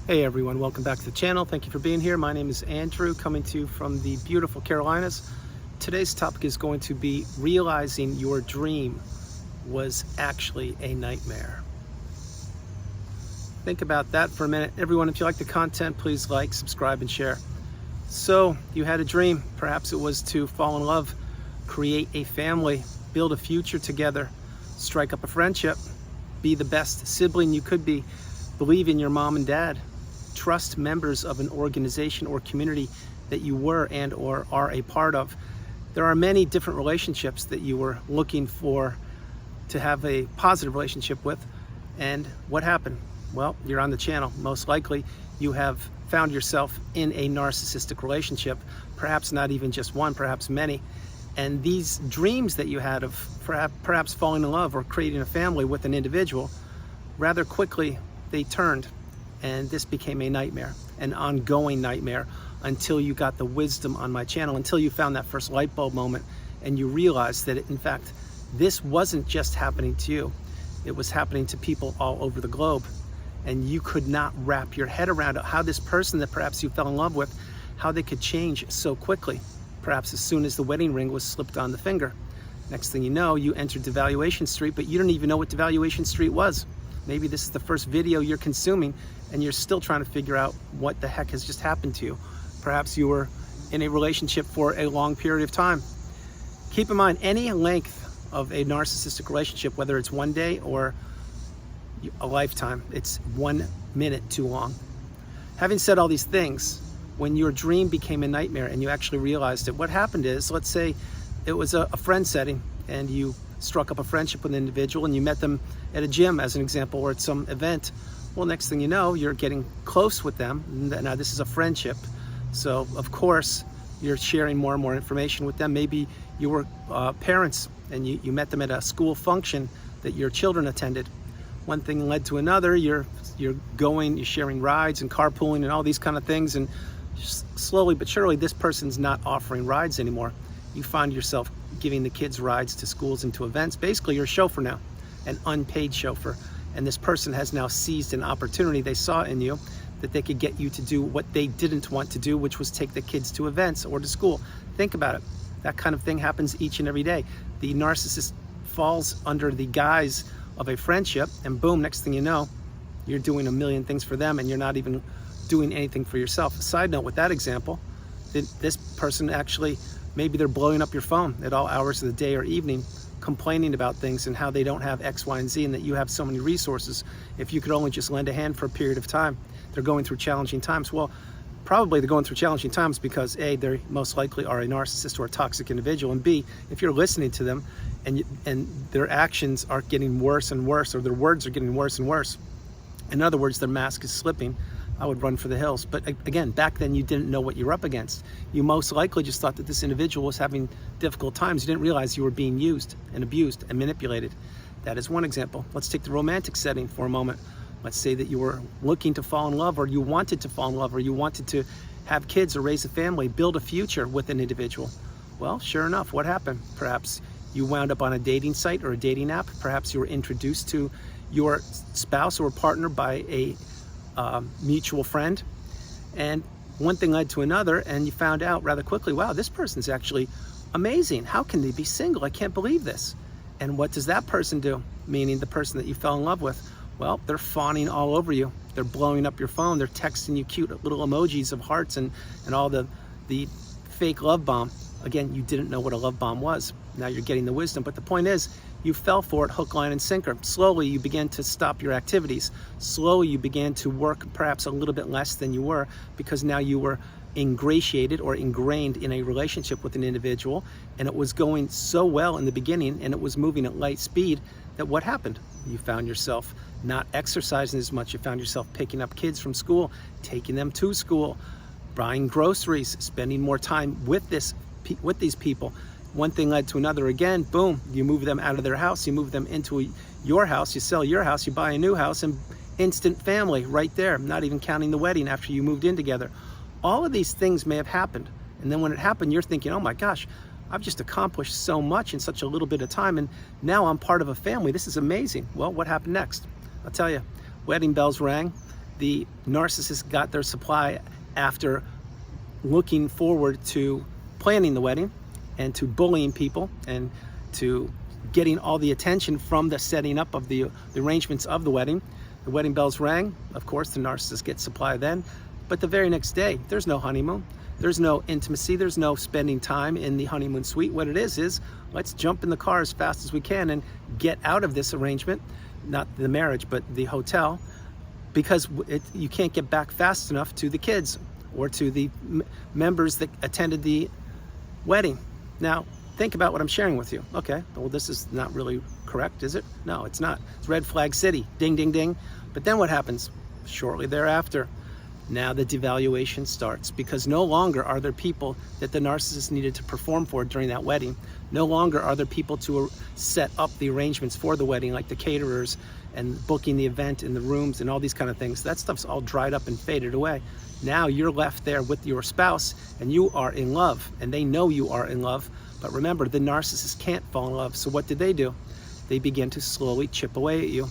Hey everyone, welcome back to the channel. Thank you for being here. My name is Andrew, coming to you from the beautiful Carolinas. Today's topic is going to be realizing your dream was actually a nightmare. Think about that for a minute. Everyone, if you like the content, please like, subscribe, and share. So, you had a dream. Perhaps it was to fall in love, create a family, build a future together, strike up a friendship, be the best sibling you could be, believe in your mom and dad, trust members of an organization or community that you were and or are a part of. There are many different relationships that you were looking for to have a positive relationship with. And what happened? Well, you're on the channel. Most likely you have found yourself in a narcissistic relationship, perhaps not even just one, perhaps many. And these dreams that you had of perhaps falling in love or creating a family with an individual, rather quickly they turned. And this became a nightmare, an ongoing nightmare, until you got the wisdom on my channel, until you found that first light bulb moment and you realized that, in fact, this wasn't just happening to you. It was happening to people all over the globe. And you could not wrap your head around how this person that perhaps you fell in love with, how they could change so quickly, perhaps as soon as the wedding ring was slipped on the finger. Next thing you know, you entered Devaluation Street, but you didn't even know what Devaluation Street was. Maybe this is the first video you're consuming and you're still trying to figure out what the heck has just happened to you. Perhaps you were in a relationship for a long period of time. Keep in mind, any length of a narcissistic relationship, whether it's one day or a lifetime, it's 1 minute too long. Having said all these things, when your dream became a nightmare and you actually realized it, what happened is, let's say it was a friend setting and you struck up a friendship with an individual and you met them at a gym, as an example, or at some event. Well, next thing you know, you're getting close with them. Now, this is a friendship, so of course you're sharing more and more information with them. Maybe you were parents and you met them at a school function that your children attended. One thing led to another. You're sharing rides and carpooling and all these kind of things, and slowly but surely this person's not offering rides anymore. You find yourself giving the kids rides to schools and to events. Basically, you're a chauffeur now, an unpaid chauffeur. And this person has now seized an opportunity they saw in you that they could get you to do what they didn't want to do, which was take the kids to events or to school. Think about it. That kind of thing happens each and every day. The narcissist falls under the guise of a friendship, and boom, next thing you know, you're doing a million things for them and you're not even doing anything for yourself. Side note with that example, this person actually, maybe they're blowing up your phone at all hours of the day or evening, complaining about things and how they don't have X, Y, and Z, and that you have so many resources. If you could only just lend a hand for a period of time. They're going through challenging times. Well, probably they're going through challenging times because A, they most likely are a narcissist or a toxic individual, and B, if you're listening to them and their actions are getting worse and worse, or their words are getting worse and worse, in other words, their mask is slipping, I would run for the hills. But again, back then you didn't know what you were up against. You most likely just thought that this individual was having difficult times. You didn't realize you were being used and abused and manipulated. That is one example. Let's take the romantic setting for a moment. Let's say that you were looking to fall in love, or you wanted to fall in love, or you wanted to have kids or raise a family, build a future with an individual. Well, sure enough, what happened? Perhaps you wound up on a dating site or a dating app. Perhaps you were introduced to your spouse or partner by a mutual friend, and one thing led to another, and you found out rather quickly, wow, this person's actually amazing. How can they be single? I can't believe this. And what does that person do? Meaning the person that you fell in love with. Well, they're fawning all over you. They're blowing up your phone. They're texting you cute little emojis of hearts and all the fake love bomb. Again, you didn't know what a love bomb was. Now you're getting the wisdom, but the point is, you fell for it hook, line, and sinker. Slowly, you began to stop your activities. Slowly, you began to work perhaps a little bit less than you were, because now you were ingratiated or ingrained in a relationship with an individual, and it was going so well in the beginning, and it was moving at light speed, that what happened? You found yourself not exercising as much. You found yourself picking up kids from school, taking them to school, buying groceries, spending more time with these people. One thing led to another again, boom, you move them out of their house, you move them into your house, you sell your house, you buy a new house, and instant family right there, not even counting the wedding after you moved in together. All of these things may have happened. And then when it happened, you're thinking, oh my gosh, I've just accomplished so much in such a little bit of time, and now I'm part of a family. This is amazing. Well, what happened next? I'll tell you, wedding bells rang, The narcissist got their supply after looking forward to planning the wedding and to bullying people and to getting all the attention from the setting up of the arrangements of the wedding. The wedding bells rang. Of course, the narcissist gets supply then. But the very next day, there's no honeymoon. There's no intimacy. There's no spending time in the honeymoon suite. What it is let's jump in the car as fast as we can and get out of this arrangement, not the marriage, but the hotel, because you can't get back fast enough to the kids or to the members that attended the wedding. Now, think about what I'm sharing with you. Okay, well, this is not really correct, is it? No, it's not. It's red flag city, ding, ding, ding. But then what happens? Shortly thereafter, now the devaluation starts, because no longer are there people that the narcissist needed to perform for during that wedding. No longer are there people to set up the arrangements for the wedding, like the caterers and booking the event and the rooms and all these kind of things. That stuff's all dried up and faded away. Now you're left there with your spouse and you are in love, and they know you are in love. But remember, the narcissist can't fall in love. So what did? They began to slowly chip away at you.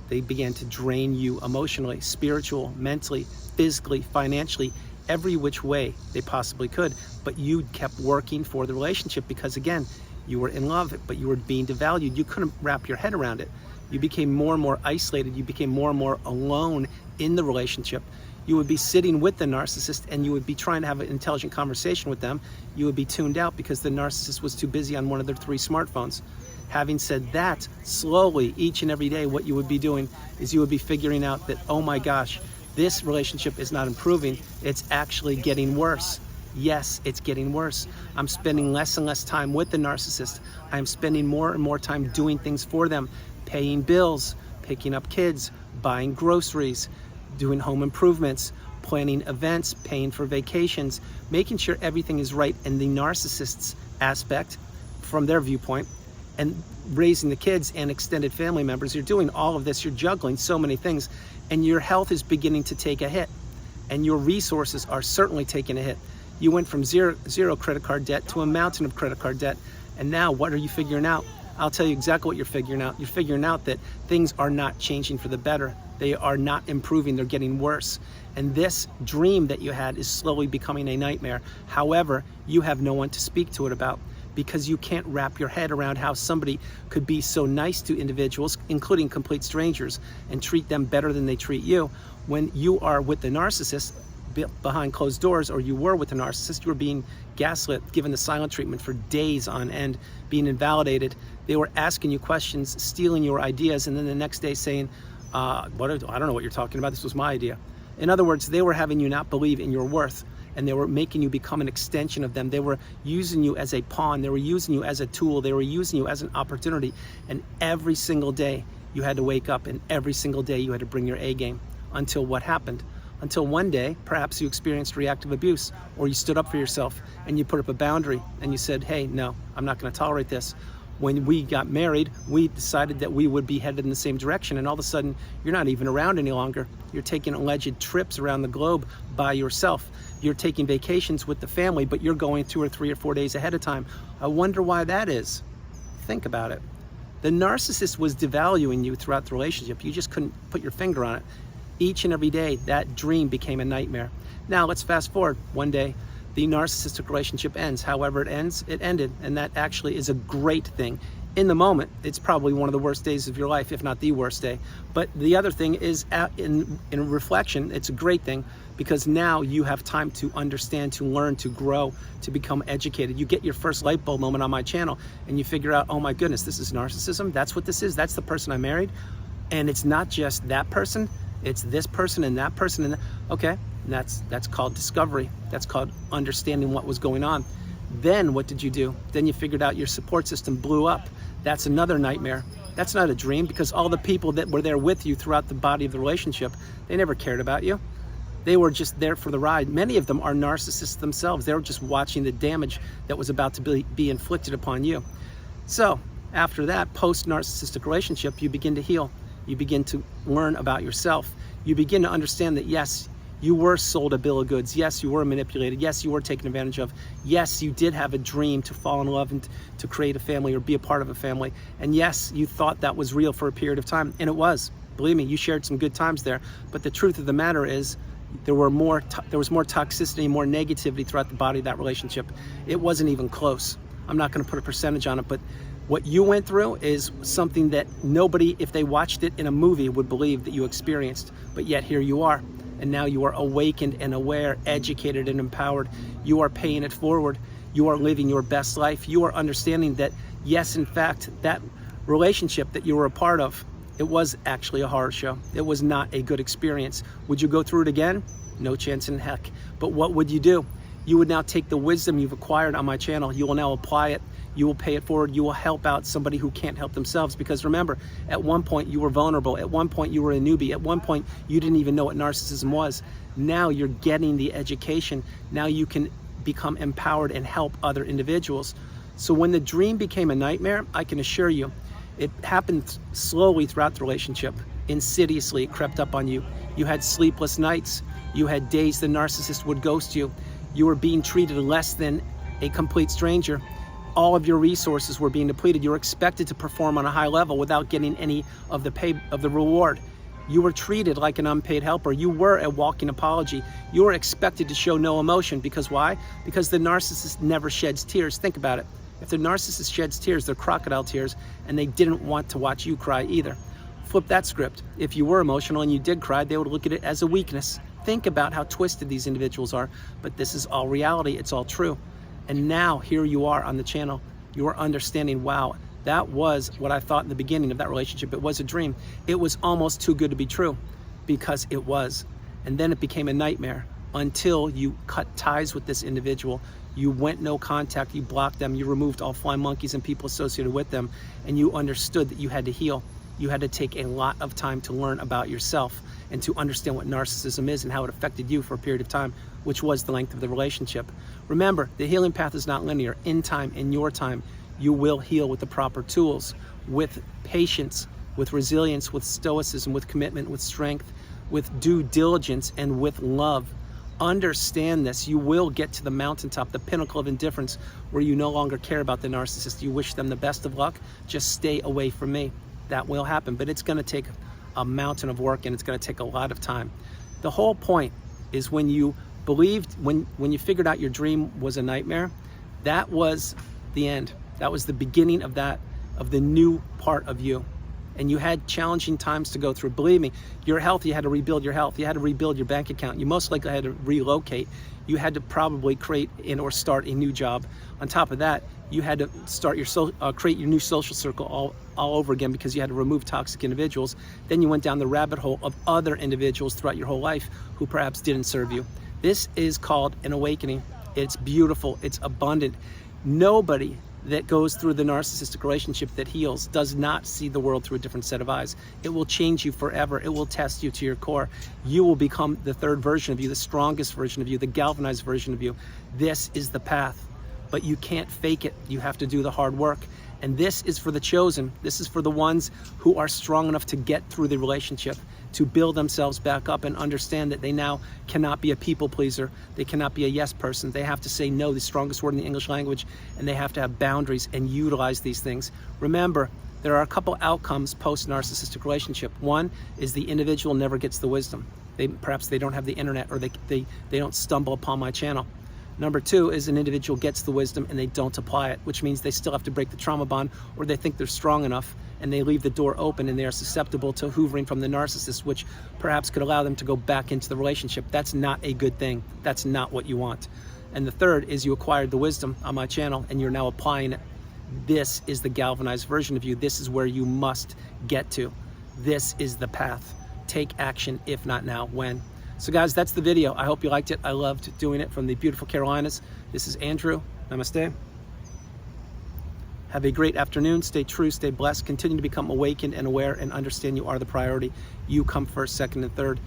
They began to drain you emotionally, spiritually, mentally, physically, financially, every which way they possibly could. But you kept working for the relationship because, again, you were in love, but you were being devalued. You couldn't wrap your head around it. You became more and more isolated. You became more and more alone in the relationship. You would be sitting with the narcissist and you would be trying to have an intelligent conversation with them. You would be tuned out because the narcissist was too busy on one of their 3 smartphones. Having said that, slowly, each and every day, what you would be doing is you would be figuring out that, oh my gosh, this relationship is not improving. It's actually getting worse. Yes, it's getting worse. I'm spending less and less time with the narcissist. I'm spending more and more time doing things for them, paying bills, picking up kids, buying groceries, doing home improvements, planning events, paying for vacations, making sure everything is right in the narcissist's aspect from their viewpoint, and raising the kids and extended family members. You're doing all of this, you're juggling so many things, and your health is beginning to take a hit, and your resources are certainly taking a hit. You went from zero credit card debt to a mountain of credit card debt, and now what are you figuring out? I'll tell you exactly what you're figuring out. You're figuring out that things are not changing for the better. They are not improving, they're getting worse. And this dream that you had is slowly becoming a nightmare. However, you have no one to speak to it about, because you can't wrap your head around how somebody could be so nice to individuals, including complete strangers, and treat them better than they treat you. When you are with the narcissist behind closed doors, or you were with the narcissist, you were being gaslit, given the silent treatment for days on end, being invalidated. They were asking you questions, stealing your ideas, and then the next day saying, I don't know what you're talking about, this was my idea. In other words, they were having you not believe in your worth, and they were making you become an extension of them. They were using you as a pawn. They were using you as a tool. They were using you as an opportunity. And every single day you had to wake up, and every single day you had to bring your A game. Until what happened? Until one day, perhaps you experienced reactive abuse, or you stood up for yourself and you put up a boundary and you said, hey, no, I'm not going to tolerate this. When we got married, we decided that we would be headed in the same direction, and all of a sudden, you're not even around any longer. You're taking alleged trips around the globe by yourself. You're taking vacations with the family, but you're going 2 or 3 or 4 days ahead of time. I wonder why that is. Think about it. The narcissist was devaluing you throughout the relationship. You just couldn't put your finger on it. Each and every day, that dream became a nightmare. Now, let's fast forward. One day, the narcissistic relationship ends. However it ends, it ended, and that actually is a great thing. In the moment, it's probably one of the worst days of your life, if not the worst day. But the other thing is, in reflection, it's a great thing, because now you have time to understand, to learn, to grow, to become educated. You get your first light bulb moment on my channel, and you figure out, oh my goodness, this is narcissism? That's what this is? That's the person I married? And it's not just that person, it's this person and that person and that. Okay, and that's called discovery. That's called understanding what was going on. Then what did you do? Then you figured out your support system blew up. That's another nightmare. That's not a dream, because all the people that were there with you throughout the body of the relationship, they never cared about you. They were just there for the ride. Many of them are narcissists themselves. They were just watching the damage that was about to be inflicted upon you. So after that post-narcissistic relationship, you begin to heal. You begin to learn about yourself. You begin to understand that, yes, you were sold a bill of goods. Yes, you were manipulated. Yes, you were taken advantage of. Yes, you did have a dream to fall in love and to create a family or be a part of a family. And yes, you thought that was real for a period of time, and it was. Believe me, you shared some good times there, but the truth of the matter is there was more toxicity, more negativity throughout the body of that relationship. It wasn't even close. I'm not going to put a percentage on it, but what you went through is something that nobody, if they watched it in a movie, would believe that you experienced. But yet here you are, and now you are awakened and aware, educated and empowered. You are paying it forward. You are living your best life. You are understanding that, yes, in fact, that relationship that you were a part of, it was actually a horror show. It was not a good experience. Would you go through it again? No chance in heck. But what would you do? You would now take the wisdom you've acquired on my channel. You will now apply it. You will pay it forward. You will help out somebody who can't help themselves. Because remember, at one point you were vulnerable. At one point you were a newbie. At one point you didn't even know what narcissism was. Now you're getting the education. Now you can become empowered and help other individuals. So when the dream became a nightmare, I can assure you, it happened slowly throughout the relationship. Insidiously, it crept up on you. You had sleepless nights. You had days the narcissist would ghost you. You were being treated less than a complete stranger. All of your resources were being depleted. You were expected to perform on a high level without getting any of the reward. You were treated like an unpaid helper. You were a walking apology. You were expected to show no emotion. Because why? Because the narcissist never sheds tears. Think about it. If the narcissist sheds tears, they're crocodile tears, and they didn't want to watch you cry either. Flip that script. If you were emotional and you did cry, they would look at it as a weakness. Think about how twisted these individuals are, but this is all reality. It's all true. And now here you are on the channel. You're understanding, wow, that was what I thought in the beginning of that relationship. It was a dream. It was almost too good to be true, because it was. And then it became a nightmare until you cut ties with this individual. You went no contact, you blocked them, you removed all flying monkeys and people associated with them, and you understood that you had to heal. You had to take a lot of time to learn about yourself and to understand what narcissism is and how it affected you for a period of time, which was the length of the relationship. Remember, the healing path is not linear. In time, in your time, you will heal with the proper tools, with patience, with resilience, with stoicism, with commitment, with strength, with due diligence, and with love. Understand this. You will get to the mountaintop, the pinnacle of indifference, where you no longer care about the narcissist. You wish them the best of luck. Just stay away from me. That will happen, but it's going to take a mountain of work, and it's going to take a lot of time. The whole point is when you believed, when you figured out your dream was a nightmare, that was the end. That was the beginning of the new part of you. And you had challenging times to go through. Believe me, your health, you had to rebuild your health. You had to rebuild your bank account. You most likely had to relocate. You had to probably create or start a new job. On top of that, you had to start create your new social circle all over again, because you had to remove toxic individuals. Then you went down the rabbit hole of other individuals throughout your whole life who perhaps didn't serve you. This is called an awakening. It's beautiful. It's abundant. Nobody that goes through the narcissistic relationship that heals does not see the world through a different set of eyes. It will change you forever. It will test you to your core. You will become the third version of you, the strongest version of you, the galvanized version of you. This is the path, but you can't fake it. You have to do the hard work. And this is for the chosen. This is for the ones who are strong enough to get through the relationship, to build themselves back up and understand that they now cannot be a people pleaser. They cannot be a yes person. They have to say no, the strongest word in the English language, and they have to have boundaries and utilize these things. Remember, there are a couple outcomes post-narcissistic relationship. One is the individual never gets the wisdom. Perhaps they don't have the internet, or they don't stumble upon my channel. Number two is an individual gets the wisdom and they don't apply it, which means they still have to break the trauma bond, or they think they're strong enough and they leave the door open and they are susceptible to hoovering from the narcissist, which perhaps could allow them to go back into the relationship. That's not a good thing. That's not what you want. And the third is you acquired the wisdom on my channel and you're now applying it. This is the galvanized version of you. This is where you must get to. This is the path. Take action, if not now, when? So guys, that's the video. I hope you liked it. I loved doing it from the beautiful Carolinas. This is Andrew. Namaste. Have a great afternoon. Stay true, stay blessed. Continue to become awakened and aware, and understand you are the priority. You come first, second, and third.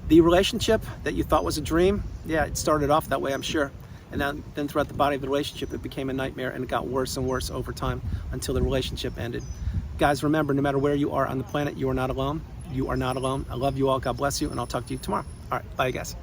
The relationship that you thought was a dream, yeah, it started off that way, I'm sure. And then throughout the body of the relationship, it became a nightmare, and it got worse and worse over time until the relationship ended. Guys, remember, no matter where you are on the planet, you are not alone. You are not alone. I love you all. God bless you, and I'll talk to you tomorrow. All right, bye, guys.